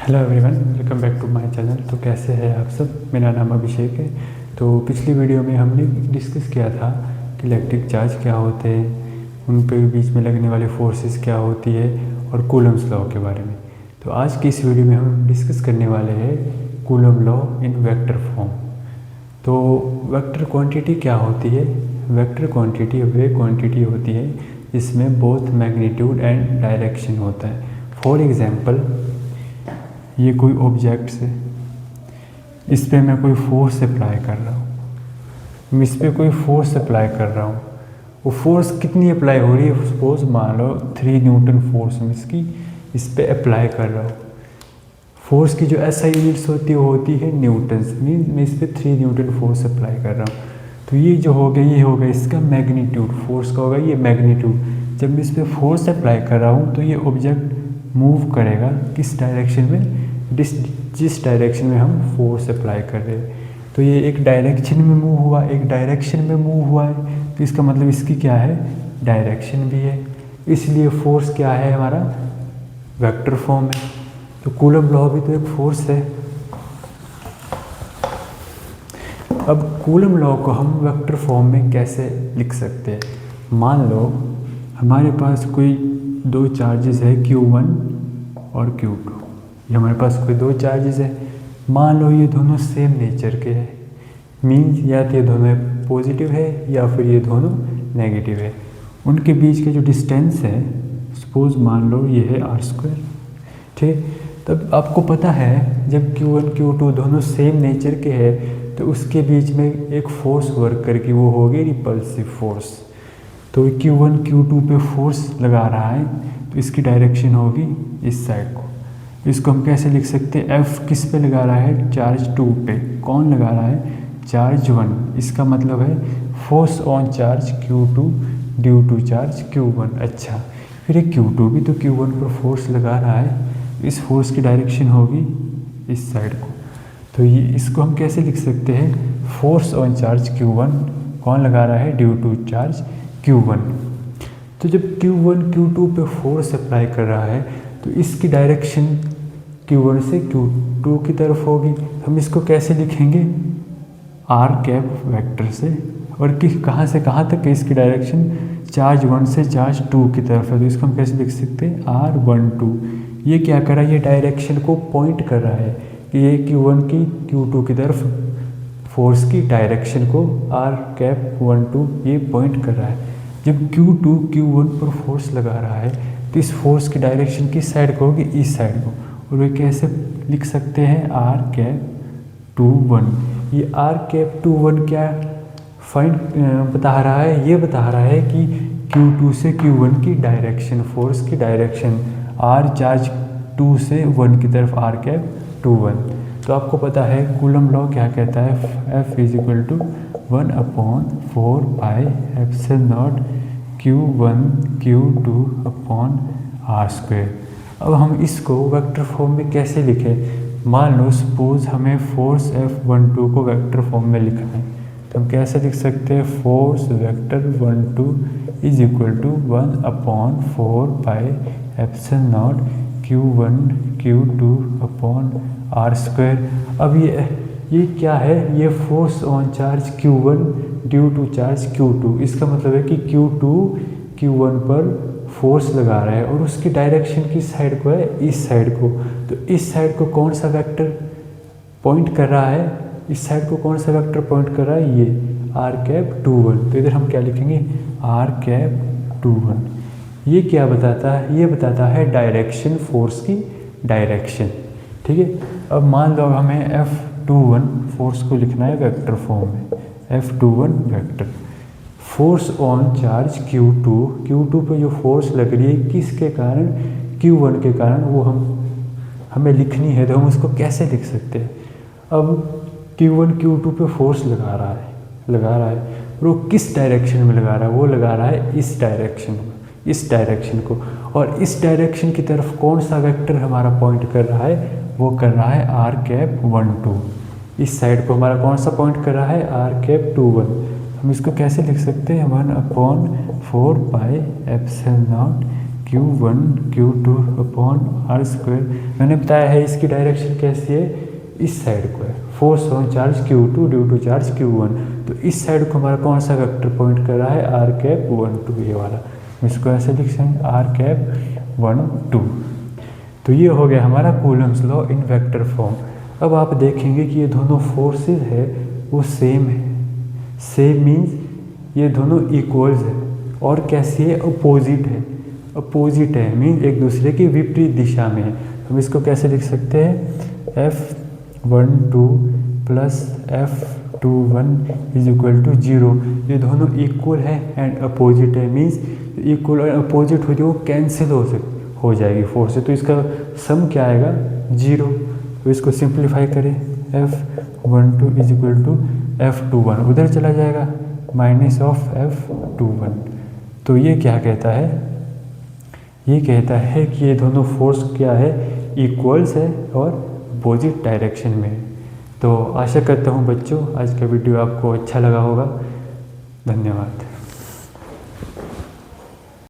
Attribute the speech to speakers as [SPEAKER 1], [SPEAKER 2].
[SPEAKER 1] Hello everyone, welcome back to my channel. तो कैसे हैं आप सब। मेरा नाम अभिषेक है। तो पिछली वीडियो में हमने डिस्कस किया था कि इलेक्ट्रिक चार्ज क्या होते हैं, उन पे बीच में लगने वाले फोर्सेस क्या होती है और कूलम्स लॉ के बारे में। तो आज की इस वीडियो में हम डिस्कस करने वाले हैं coulomb law in vector form. तो वेक्टर क्वांटिटी क्या होती है। वेक्टर क्वांटिटी वे क्वांटिटी होती है जिसमें बोथ मैग्नीट्यूड एंड डायरेक्शन होता है। फॉर एग्जांपल, ये कोई ऑब्जेक्ट्स है, इस पे मैं कोई फोर्स अप्लाई कर रहा हूँ। इस पे कोई फोर्स अप्लाई कर रहा हूँ। वो फोर्स कितनी अप्लाई हो रही है, सपोज मान लो 3 न्यूटन फोर्स में इसकी इस पे अप्लाई कर रहा हूँ। फोर्स की जो एसआई यूनिट्स होती है वो होती है न्यूटन्स। मीन मैं इस पे 3 न्यूटन फोर्स अप्लाई कर रहा हूँ। तो ये जो हो गया ये होगा इसका मैग्नीट्यूड, फोर्स का होगा ये मैग्नीट्यूड। जब मैं इस पर फोर्स अप्लाई कर रहा हूँ तो ये ऑब्जेक्ट मूव करेगा किस डायरेक्शन में, जिस डायरेक्शन में हम फोर्स अप्लाई कर रहे हैं। तो ये एक डायरेक्शन में मूव हुआ, एक डायरेक्शन में मूव हुआ है, तो इसका मतलब इसकी क्या है, डायरेक्शन भी है। इसलिए फोर्स क्या है हमारा, वेक्टर फॉर्म है। तो कूलम लॉ भी तो एक फोर्स है। अब कूलम लॉ को हम वेक्टर फॉर्म में कैसे लिख सकते हैं। मान लो हमारे पास कोई दो चार्जेस है Q1 और Q2। ये हमारे पास कोई दो चार्जेस है। मान लो ये दोनों सेम नेचर के हैं, मीन्स या तो ये दोनों पॉजिटिव है या फिर ये दोनों नेगेटिव है। उनके बीच के जो डिस्टेंस है, सपोज मान लो ये है r²। ठीक, तब आपको पता है जब Q1 Q2 दोनों सेम नेचर के हैं तो उसके बीच में एक फोर्स वर्क करके वो होगी रिपल्सिव फोर्स। तो Q1 Q2 पे फोर्स लगा रहा है तो इसकी डायरेक्शन होगी इस साइड को। इसको हम कैसे लिख सकते हैं, F किस पे लगा रहा है, चार्ज 2 पे। कौन लगा रहा है, चार्ज 1। इसका मतलब है force on charge Q2 due to charge Q1। अच्छा, फिर ये Q2 भी तो Q1 पर फोर्स लगा रहा है, इस फोर्स की डायरेक्शन होगी इस साइड को। तो ये इसको हम कैसे लिख सकते हैं, फोर्स ऑन चार्ज Q1 कौन लगा रहा है, ड्यू टू चार्ज Q1। तो जब Q1 Q2 पे फोर्स अप्लाई कर रहा है तो इसकी डायरेक्शन Q1 से Q2 की तरफ होगी। हम इसको कैसे लिखेंगे, r वेक्टर से, और कहाँ से कहाँ तक है इसकी डायरेक्शन, चार्ज 1 से चार्ज 2 की तरफ है। तो इसको हम कैसे लिख सकते हैं, r12। ये क्या कर रहा है, ये डायरेक्शन को पॉइंट कर रहा है कि ये Q1 की Q2 की तरफ फोर्स की डायरेक्शन को r12 ये पॉइंट कर रहा है। जब Q2 Q1 पर फोर्स लगा रहा है तो इस फोर्स की डायरेक्शन किस साइड को होगी, इस साइड को। और वे कैसे लिख सकते हैं, r21। ये r21 क्या फाइंड बता रहा है, ये बता रहा है कि Q2 से Q1 की डायरेक्शन, फोर्स की डायरेक्शन, r चार्ज 2 से 1 की तरफ r21। तो आपको पता है कूलम लॉ क्या कहता है, F = 1/4 pi epsilon Q1 Q2 r²। अब हम इसको वेक्टर फॉर्म में कैसे लिखें। मान लो सपोज हमें फोर्स F12 को वेक्टर फॉर्म में लिखना है, तो हम कैसे लिख सकते हैं, force vector 12 = 1/4 pi epsilon Q1 Q2 r²। अब ये क्या है, ये force on charge Q1 due to charge Q2। इसका मतलब है कि Q2 Q1 पर फोर्स लगा रहा है और उसकी डायरेक्शन किस साइड को है, इस साइड को। तो इस साइड को कौन सा वेक्टर पॉइंट कर रहा है, इस साइड को कौन सा वेक्टर पॉइंट कर रहा है, ये r21। तो इधर हम क्या लिखेंगे, r21। ये क्या बताता है, ये बताता है डायरेक्शन, फोर्स की डायरेक्शन। ठीक है। अब मान लो हमें F21 फोर्स को लिखना है वेक्टर फॉर्म में। F21 vector, force on charge Q2 पे जो फोर्स लग रही है किसके कारण, Q1 के कारण, वो हमें लिखनी है। तो हम उसको कैसे लिख सकते हैं, अब Q1 Q2 पे फोर्स लगा रहा है और वो किस डायरेक्शन में लगा रहा है, वो लगा रहा है इस डायरेक्शन में, इस डायरेक्शन को। और इस डायरेक्शन की तरफ कौन सा वेक्टर हमारा पॉइंट कर रहा है, वो कर रहा है r12। इस साइड को हमारा कौन सा पॉइंट कर रहा है, r21। हम इसको कैसे लिख सकते हैं, 1/4 pi epsilon Q1 Q2 upon R square. मैंने बताया है इसकी डायरेक्शन कैसी है, इस साइड को है। Force on charge Q2 due to charge Q1, तो इस साइड को हमारा कौन सा वेक्टर पॉइंट कर रहा है, आर कैप 1 2, ये वाला। इसको ऐसे लिख सकते हैं आर कैप 1 2। तो ये हो गया हमारा Coulomb's law in vector form. अब आप देखेंगे कि ये दोनों फोर्सेस है वो सेम है। सेम मीन्स ये दोनों इक्वल्स है, और कैसी है, अपोजिट है। अपोजिट है मीन्स एक दूसरे की विपरीत दिशा में है। हम इसको कैसे लिख सकते हैं, F12 plus F21 is equal to 0। ये दोनों इक्वल है एंड अपोजिट है, मीन्स इक्वल और अपोजिट हो जो कैंसिल हो जाएगी फोर्स से, तो इसका सम क्या आएगा, 0। तो इसको सिंप्लीफाई करें, F12 is equal to F21 उधर चला जाएगा, माइनस ऑफ F21। तो ये क्या कहता है, ये कहता है कि ये दोनों फोर्स क्या है, इक्वल्स है और अपोजिट डायरेक्शन में है। तो आशा करता हूँ बच्चों आज का वीडियो आपको अच्छा लगा होगा। धन्यवाद।